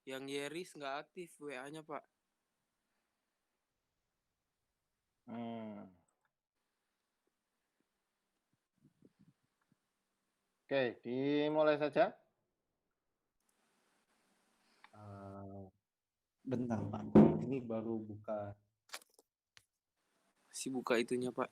Yang Yeris nggak aktif WA-nya, Pak. Oke, dimulai saja. Bentar Pak, ini baru buka. Si buka itunya, Pak.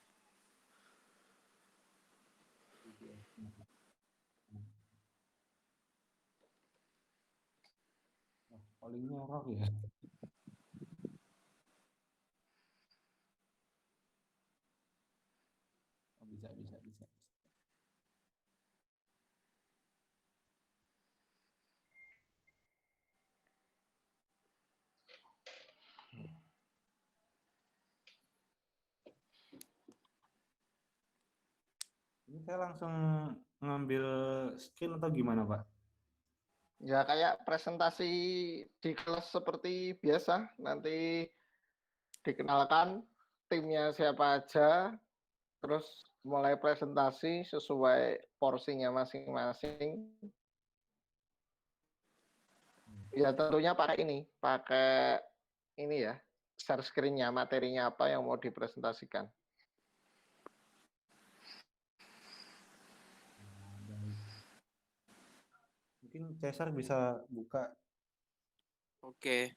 Palingnya error ya. Oh, bisa. Ini saya langsung ngambil screen atau gimana Pak? Ya kayak presentasi di kelas seperti biasa. Nanti dikenalkan timnya siapa aja, terus mulai presentasi sesuai porsinya masing-masing. Ya tentunya pakai ini ya, share screen-nya, materinya apa yang mau dipresentasikan. Mungkin Cesar bisa buka. Oke.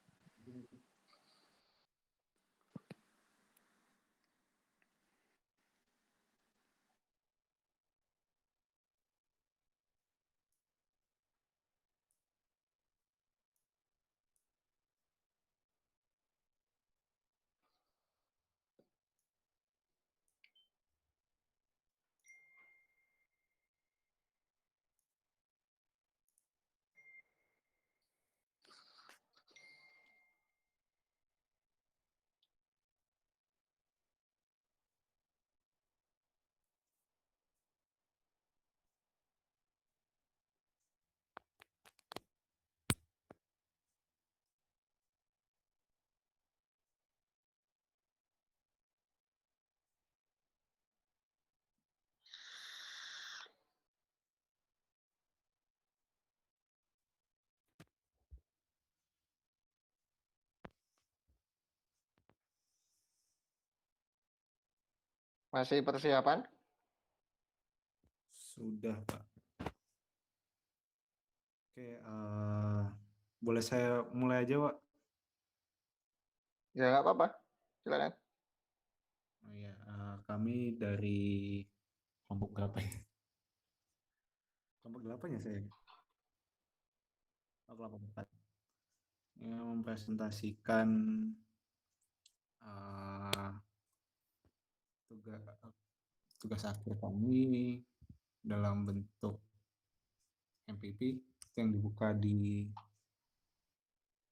Masih persiapan? Sudah Pak. Oke, boleh saya mulai aja Pak? Ya nggak apa-apa, silakan. Oh ya, kami dari kelompok berapa ya? Kelompok 8 ya saya? Oh, kelompok 4. Yang mempresentasikan uh, tugas tugas akhir kami dalam bentuk MPP yang dibuka di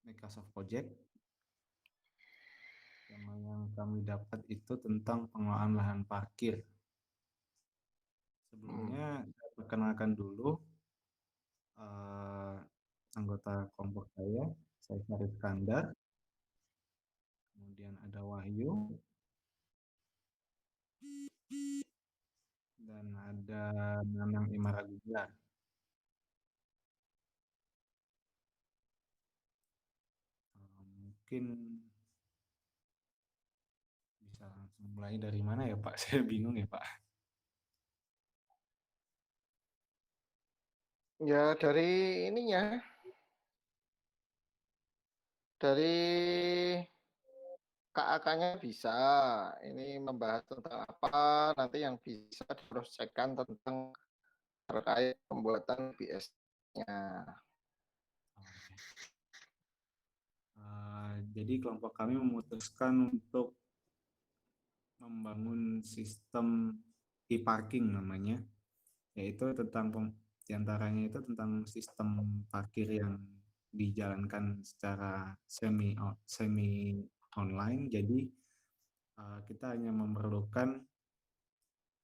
Microsoft Project. Tema yang kami dapat itu tentang pengelolaan lahan parkir. Sebelumnya saya perkenalkan dulu anggota kelompok saya Syarif Kandar, kemudian ada Wahyu, dan ada Nanang Imaraguja. Mungkin bisa langsung mulai dari mana ya Pak? Saya bingung ya Pak. Ya dari ininya, dari KAK-nya bisa. Ini membahas tentang apa, nanti yang bisa diproseskan tentang terkait pembuatan BS-nya. Jadi kelompok kami memutuskan untuk membangun sistem e-parking namanya, yaitu tentang diantaranya itu tentang sistem parkir yang dijalankan secara semi online. Jadi kita hanya memerlukan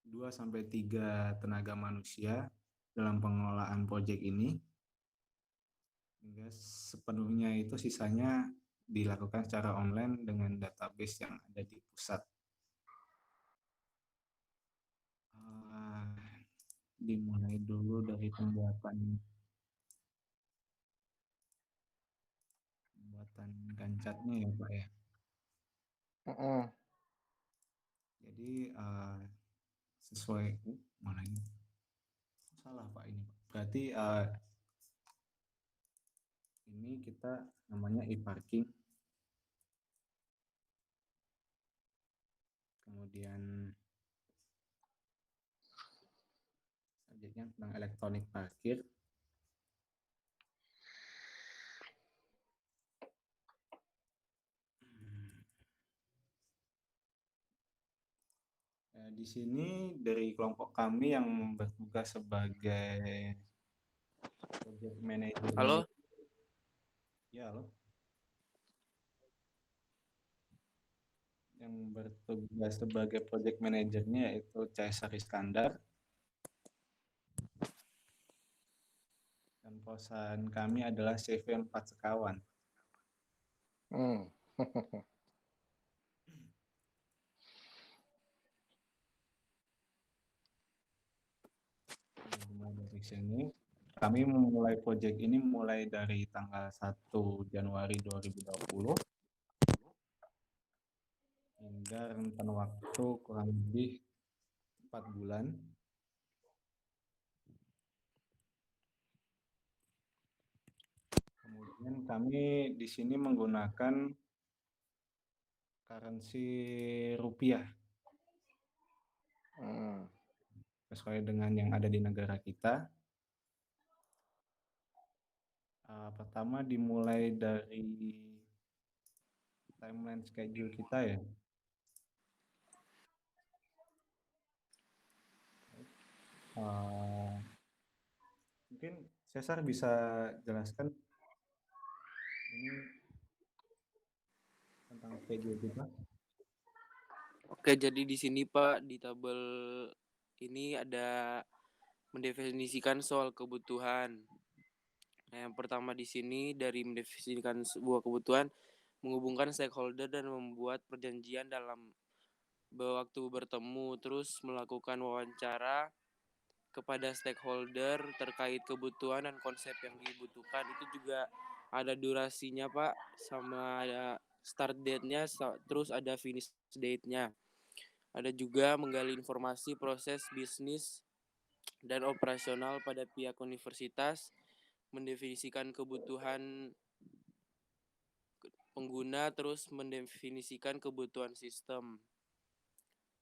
2 sampai 3 tenaga manusia dalam pengelolaan proyek ini, hingga sepenuhnya itu sisanya dilakukan secara online dengan database yang ada di pusat. Dimulai dulu dari pembuatan pembuatan Gantt-nya ya Pak ya. Mm-mm. Jadi sesuai mana ini? Salah Pak ini Pak. Berarti ini kita namanya e-parking. Kemudian subjeknya tentang elektronik parkir. Di sini dari kelompok kami yang bertugas sebagai project manager. Halo? Ya, halo. Yang bertugas sebagai project manajernya yaitu Caesar Iskandar. Dan perusahaan kami adalah CV4 Sekawan. Hmm. Dimulai dari sini. Kami memulai proyek ini mulai dari tanggal 1 Januari 2020 hingga rentan waktu kurang lebih 4 bulan. Kemudian kami di sini menggunakan currency rupiah sesuai dengan yang ada di negara kita. Pertama dimulai dari timeline schedule kita ya. Mungkin Cesar bisa jelaskan ini tentang schedule kita. Oke, jadi di sini Pak di tabel ini ada mendefinisikan soal kebutuhan. Nah, yang pertama di sini dari mendefinisikan sebuah kebutuhan, menghubungkan stakeholder dan membuat perjanjian dalam waktu bertemu, terus melakukan wawancara kepada stakeholder terkait kebutuhan dan konsep yang dibutuhkan. Itu juga ada durasinya Pak, sama ada start date-nya, terus ada finish date-nya. Ada juga menggali informasi proses bisnis dan operasional pada pihak universitas, mendefinisikan kebutuhan pengguna, terus mendefinisikan kebutuhan sistem.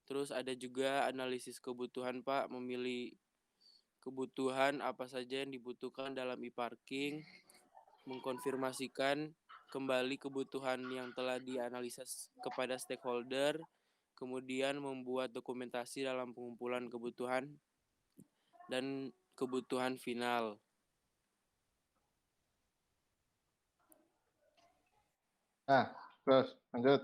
Terus ada juga analisis kebutuhan Pak, memilih kebutuhan apa saja yang dibutuhkan dalam e-parking, mengkonfirmasikan kembali kebutuhan yang telah dianalisis kepada stakeholder, kemudian membuat dokumentasi dalam pengumpulan kebutuhan dan kebutuhan final. Nah, terus lanjut.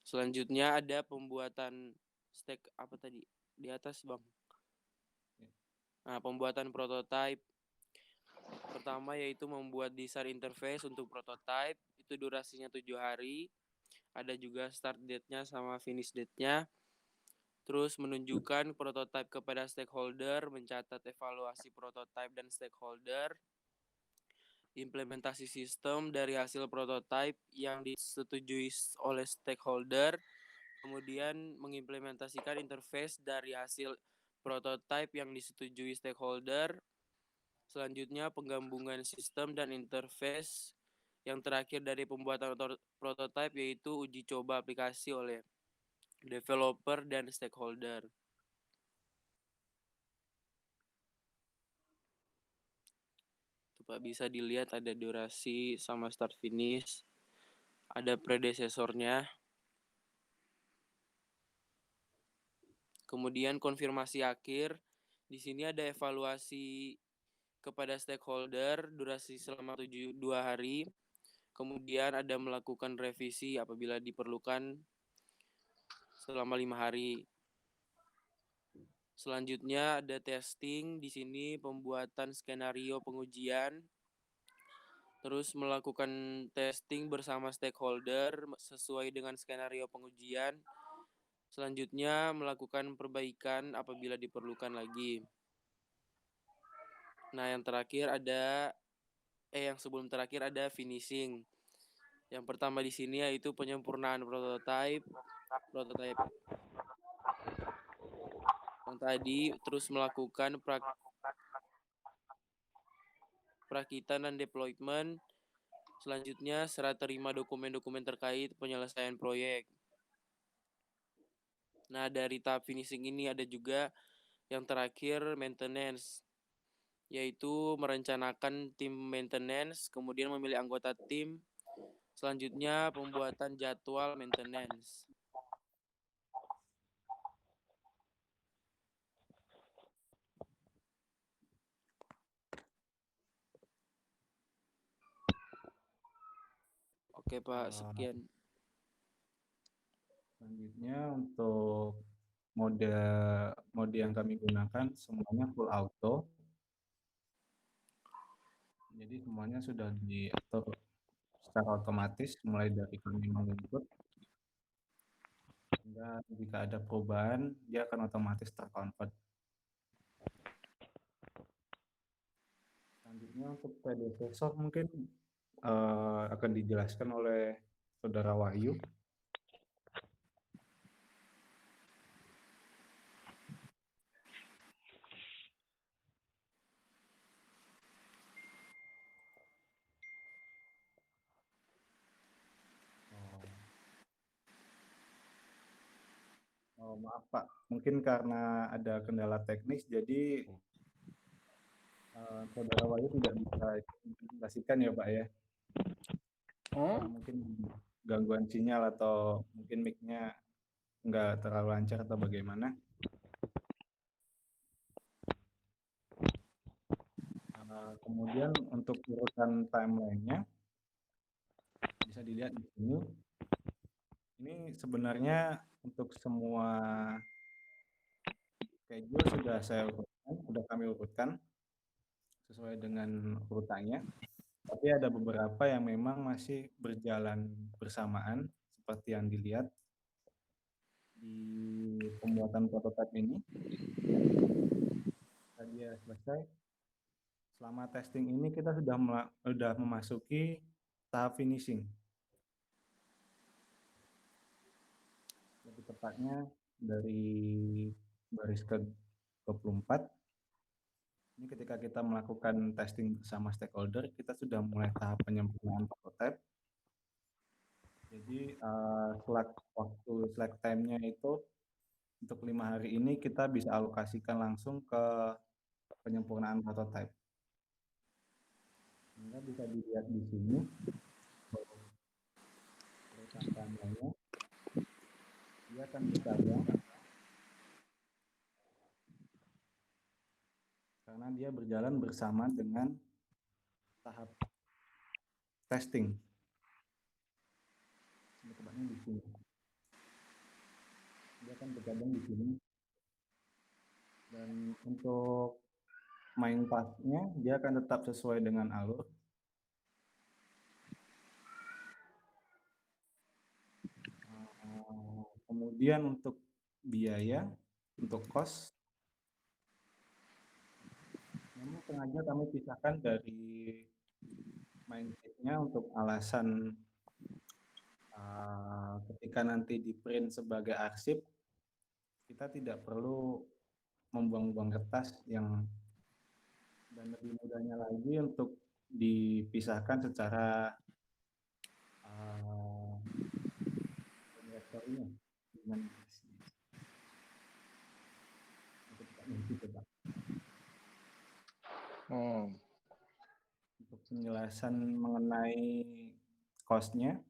Selanjutnya ada pembuatan stack apa tadi di atas Bang. Nah, pembuatan prototype. Pertama yaitu membuat desain interface untuk prototype, itu durasinya 7 hari. Ada juga start date-nya sama finish date-nya. Terus menunjukkan prototype kepada stakeholder, mencatat evaluasi prototype dan stakeholder. Implementasi sistem dari hasil prototype yang disetujui oleh stakeholder. Kemudian mengimplementasikan interface dari hasil prototype yang disetujui stakeholder. Selanjutnya penggabungan sistem dan interface. Yang terakhir dari pembuatan prototype yaitu uji coba aplikasi oleh developer dan stakeholder. Itu Pak, bisa dilihat ada durasi sama start finish. Ada predesesornya. Kemudian konfirmasi akhir. Di sini ada evaluasi kepada stakeholder durasi selama 2 hari. Kemudian ada melakukan revisi apabila diperlukan selama 5 hari. Selanjutnya ada testing. Di sini pembuatan skenario pengujian. Terus melakukan testing bersama stakeholder sesuai dengan skenario pengujian. Selanjutnya melakukan perbaikan apabila diperlukan lagi. Nah, yang terakhir ada yang sebelum terakhir ada finishing. Yang pertama di sini yaitu penyempurnaan prototype yang tadi, terus melakukan perakitan dan deployment. Selanjutnya serah terima dokumen-dokumen terkait penyelesaian proyek. Nah, dari tahap finishing ini ada juga yang terakhir maintenance, yaitu merencanakan tim maintenance, kemudian memilih anggota tim, selanjutnya pembuatan jadwal maintenance. Oke Pak, sekian. Selanjutnya untuk mode yang kami gunakan semuanya full auto. Jadi semuanya sudah diatur secara otomatis mulai dari kami menginput hingga jika ada perubahan dia akan otomatis terconvert. Selanjutnya untuk predecessor mungkin akan dijelaskan oleh Saudara Wahyu. Oh, maaf Pak, mungkin karena ada kendala teknis jadi Saudara Wahyu tidak bisa presentasikan ya Pak ya. Mungkin gangguan sinyal atau mungkin mic-nya nggak terlalu lancar atau bagaimana. Kemudian untuk urutan timeline-nya bisa dilihat di sini. Ini sebenarnya untuk semua schedule sudah kami urutkan sesuai dengan urutannya. Tapi ada beberapa yang memang masih berjalan bersamaan seperti yang dilihat di pembuatan prototipe ini. Tadi ya selesai. Selama testing ini kita sudah memasuki tahap finishing. Lebih tepatnya dari baris ke-24. Ini ketika kita melakukan testing bersama stakeholder, kita sudah mulai tahap penyempurnaan prototype. Jadi slack time-nya itu untuk 5 hari ini kita bisa alokasikan langsung ke penyempurnaan prototype. Sehingga bisa dilihat di sini urutan timeline-nya. Dia akan bercabang karena dia berjalan bersama dengan tahap testing. Tepatnya di sini. Dia akan bercabang di sini. Dan untuk main path-nya dia akan tetap sesuai dengan alur. Kemudian untuk biaya, untuk cost, memang sengaja kami pisahkan dari mindset-nya untuk alasan ketika nanti di print sebagai arsip, kita tidak perlu membuang-buang kertas dan lebih mudahnya lagi untuk dipisahkan secara direktorinya dengan untuk penjelasan mengenai cost-nya.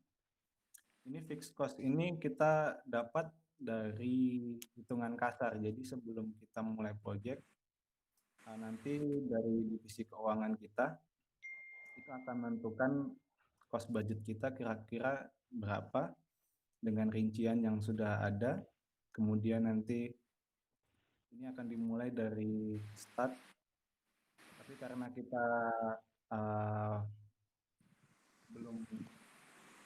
Ini fixed cost ini kita dapat dari hitungan kasar. Jadi sebelum kita mulai project, nanti dari divisi keuangan kita itu akan menentukan cost budget kita kira-kira berapa dengan rincian yang sudah ada. Kemudian nanti ini akan dimulai dari start. Tapi karena kita belum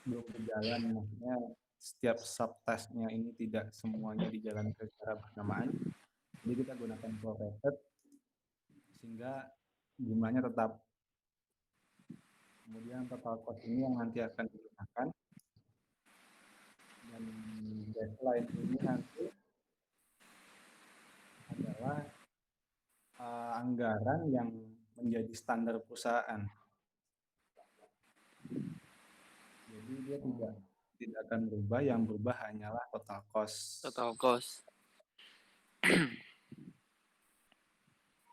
berjalan, maksudnya setiap subtasknya ini tidak semuanya dijalankan secara bersamaan. Jadi kita gunakan prorated sehingga jumlahnya tetap Kemudian total cost ini yang nanti akan digunakan. Dan baseline ini nanti adalah anggaran yang menjadi standar perusahaan. Jadi dia tidak akan berubah, yang berubah hanyalah total cost. Total cost.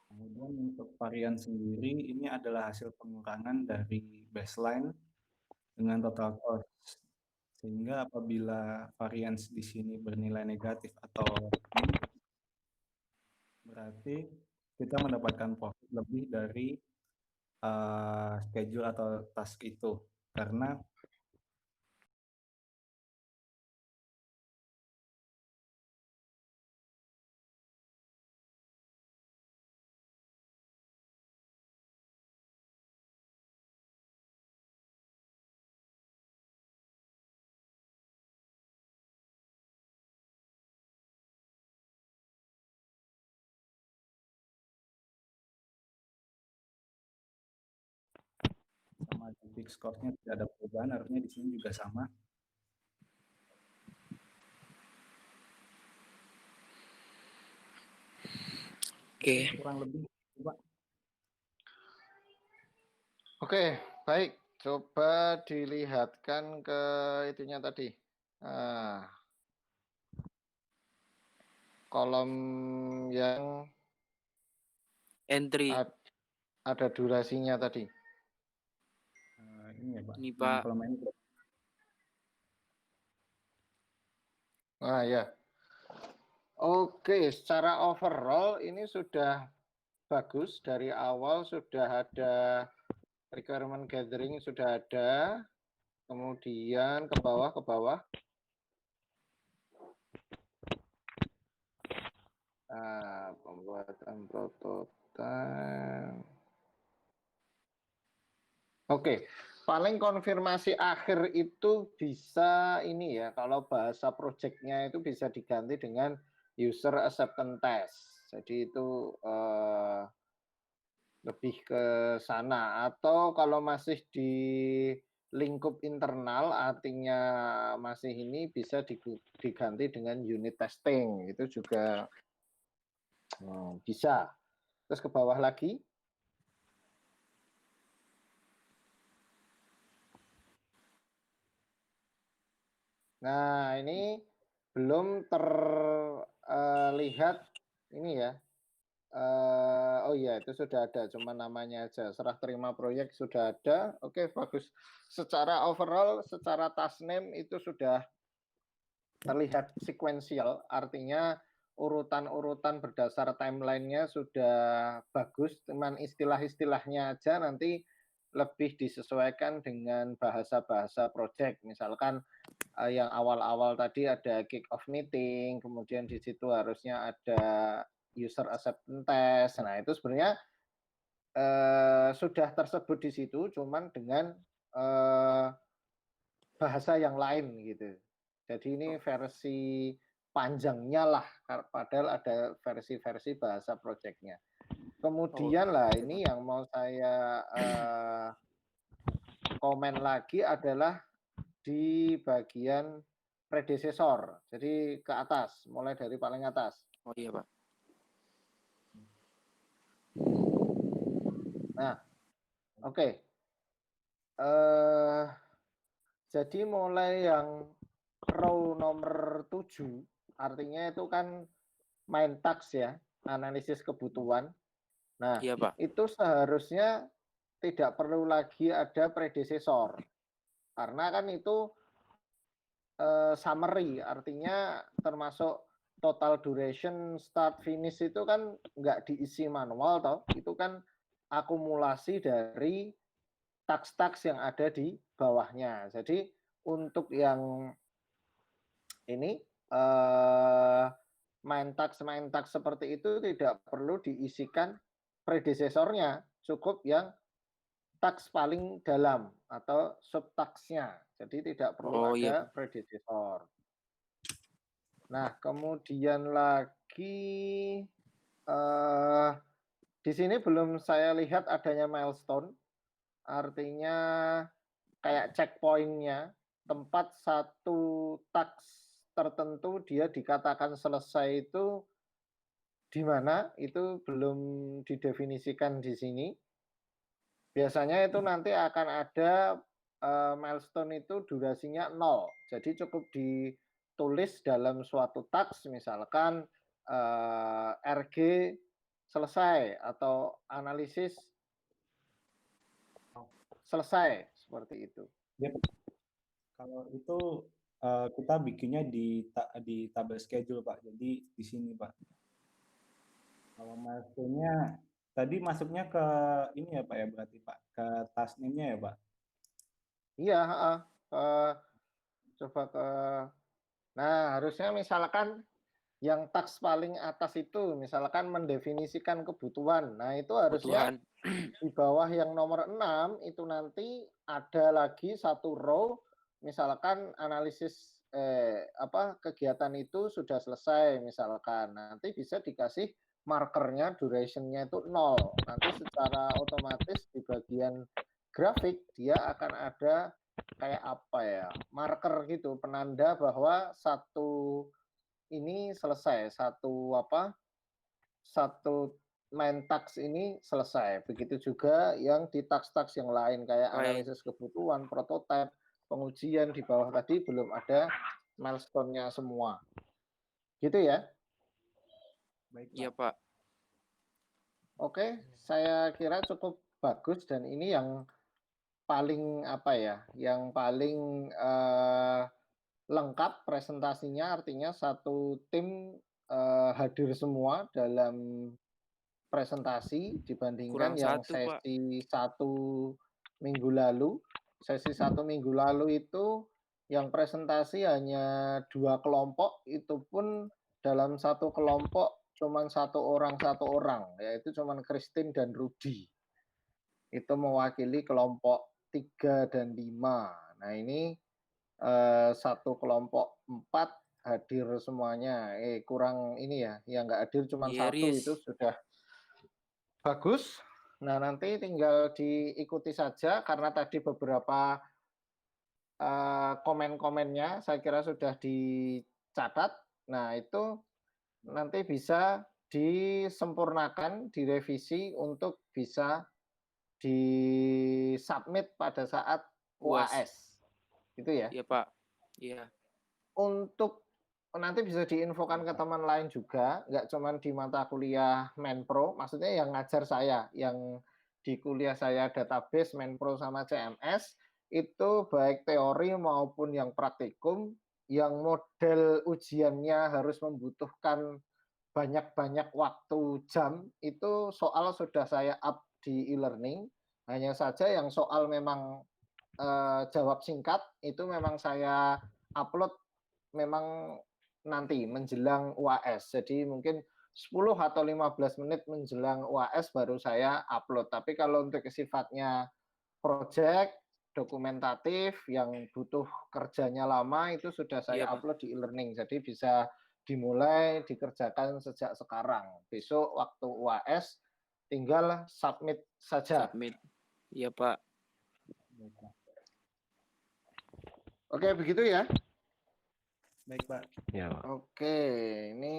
Kemudian untuk varian sendiri ini adalah hasil pengurangan dari baseline dengan total cost. Sehingga apabila varians di sini bernilai negatif atau minus, berarti kita mendapatkan profit lebih dari schedule atau task itu. Karena sama di fixed cost-nya tidak ada perubahan, harusnya di sini juga sama. Oke. Kurang lebih, Pak. Oke, baik. Coba dilihatkan ke itunya tadi. Kolom yang Entry. ada durasinya tadi. Ini ya, Pak. Ini, Pak. Kolom ini. Ya. Oke, secara overall ini sudah bagus. Dari awal sudah ada requirement gathering, sudah ada. Kemudian ke bawah. Pembuatan prototipe. Oke, paling konfirmasi akhir itu bisa ini ya, kalau bahasa project-nya itu bisa diganti dengan user acceptance test. Jadi itu lebih ke sana. Atau kalau masih di lingkup internal, artinya masih ini bisa diganti dengan unit testing. Itu juga bisa. Terus ke bawah lagi. Nah, ini belum terlihat ini ya. Oh iya, itu sudah ada, cuma namanya aja. Serah terima proyek sudah ada. Oke, bagus. Secara overall, secara task name itu sudah terlihat sequential, artinya urutan-urutan berdasar timeline-nya sudah bagus, cuman istilah-istilahnya aja nanti lebih disesuaikan dengan bahasa-bahasa project. Misalkan yang awal-awal tadi ada kick off meeting, kemudian di situ harusnya ada user acceptance test. Nah, itu sebenarnya sudah tersebut di situ, cuman dengan bahasa yang lain gitu. Jadi ini versi panjangnya lah, padahal ada versi-versi bahasa projectnya. Kemudian lah ini yang mau saya komen lagi adalah di bagian predecessor. Jadi ke atas, mulai dari paling atas. Oh iya, Pak. Nah, oke. Jadi mulai yang row nomor 7, artinya itu kan main task ya, analisis kebutuhan. Nah, Iya, Pak. itu seharusnya tidak perlu lagi ada predecessor. Karena kan itu summary, artinya termasuk total duration, start, finish itu kan nggak diisi manual toh, itu kan akumulasi dari task-task yang ada di bawahnya. Jadi untuk yang ini main task seperti itu tidak perlu diisikan predecessornya, cukup yang task paling dalam atau subtasknya. Jadi tidak perlu ada predecessor. Nah, kemudian lagi di sini belum saya lihat adanya milestone. artinya kayak checkpointnya, tempat satu task tertentu dia dikatakan selesai itu di mana, itu belum didefinisikan di sini. Biasanya itu nanti akan ada milestone itu durasinya 0. Jadi cukup ditulis dalam suatu task, misalkan RG selesai atau analisis selesai, seperti itu. Ya, kalau itu kita bikinnya di tabel schedule, Pak. Jadi di sini, Pak. Kalau milestone-nya tadi masuknya ke ini ya, Pak, ya, berarti, Pak, ke task name-nya ya, Pak? Iya, coba ke. Nah, harusnya misalkan yang task paling atas itu misalkan mendefinisikan kebutuhan. Nah, itu harusnya Kebutuhan. di bawah yang nomor 6 itu nanti ada lagi satu row, misalkan analisis kegiatan itu sudah selesai misalkan. Nanti bisa dikasih markernya, duration-nya itu 0. Nanti secara otomatis di bagian grafik dia akan ada kayak apa ya, marker gitu, penanda bahwa satu ini selesai, satu main task ini selesai. Begitu juga yang di task-task yang lain kayak Baik. analisis kebutuhan, prototipe, pengujian di bawah tadi belum ada milestone-nya semua. Gitu ya. Baik, Pak. Iya, Pak. Oke, saya kira cukup bagus dan ini yang paling yang paling lengkap presentasinya, artinya satu tim hadir semua dalam presentasi dibandingkan Kurang yang satu, Pak. sesi 1 minggu lalu. Sesi 1 minggu lalu itu yang presentasi hanya 2 kelompok, itu pun dalam satu kelompok cuman satu orang, yaitu cuman Christine dan Rudy. Itu mewakili kelompok 3 dan 5. Nah, ini satu kelompok 4 hadir semuanya. Kurang ini ya, yang nggak hadir cuma satu, Miris. itu sudah bagus. Nah, nanti tinggal diikuti saja karena tadi beberapa komen-komennya saya kira sudah dicatat. Nah, itu nanti bisa disempurnakan, direvisi untuk bisa disubmit pada saat UAS. Gitu ya. Iya, Pak. Iya. Untuk nanti bisa diinfokan ke teman lain juga, nggak cuma di mata kuliah Menpro, maksudnya yang ngajar saya, yang di kuliah saya database, Menpro sama CMS, itu baik teori maupun yang praktikum, yang model ujiannya harus membutuhkan banyak-banyak waktu jam, itu soal sudah saya up di e-learning, hanya saja yang soal memang jawab singkat, itu memang saya upload memang nanti menjelang UAS. Jadi mungkin 10 atau 15 menit menjelang UAS baru saya upload. Tapi kalau untuk sifatnya project, dokumentatif, yang butuh kerjanya lama, itu sudah saya Iya, Pak. upload di e-learning. Jadi bisa dimulai dikerjakan sejak sekarang. Besok waktu UAS tinggal submit saja. Submit. Iya, Pak. Oke, begitu ya. Baik, Pak. Ya, Pak. Oke, ini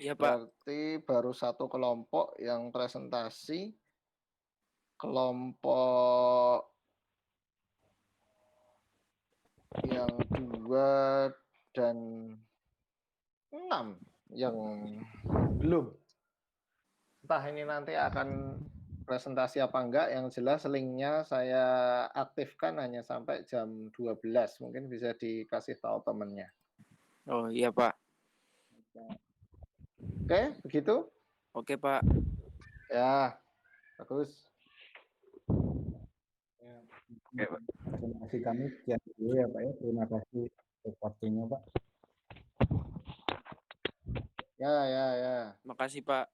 Iya, Pak. berarti baru satu kelompok yang presentasi. Kelompok yang 2 dan 6 yang belum. Entah ini nanti akan presentasi apa enggak, yang jelas linknya saya aktifkan hanya sampai jam 12. Mungkin bisa dikasih tahu temennya. Oh, iya, Pak. Oke, begitu? Oke, Pak. Ya, bagus. Oke, Pak. Terima kasih kami sekian dulu ya, Pak, ya. Terima kasih untuk waktunya, Pak. Ya. Makasih, Pak.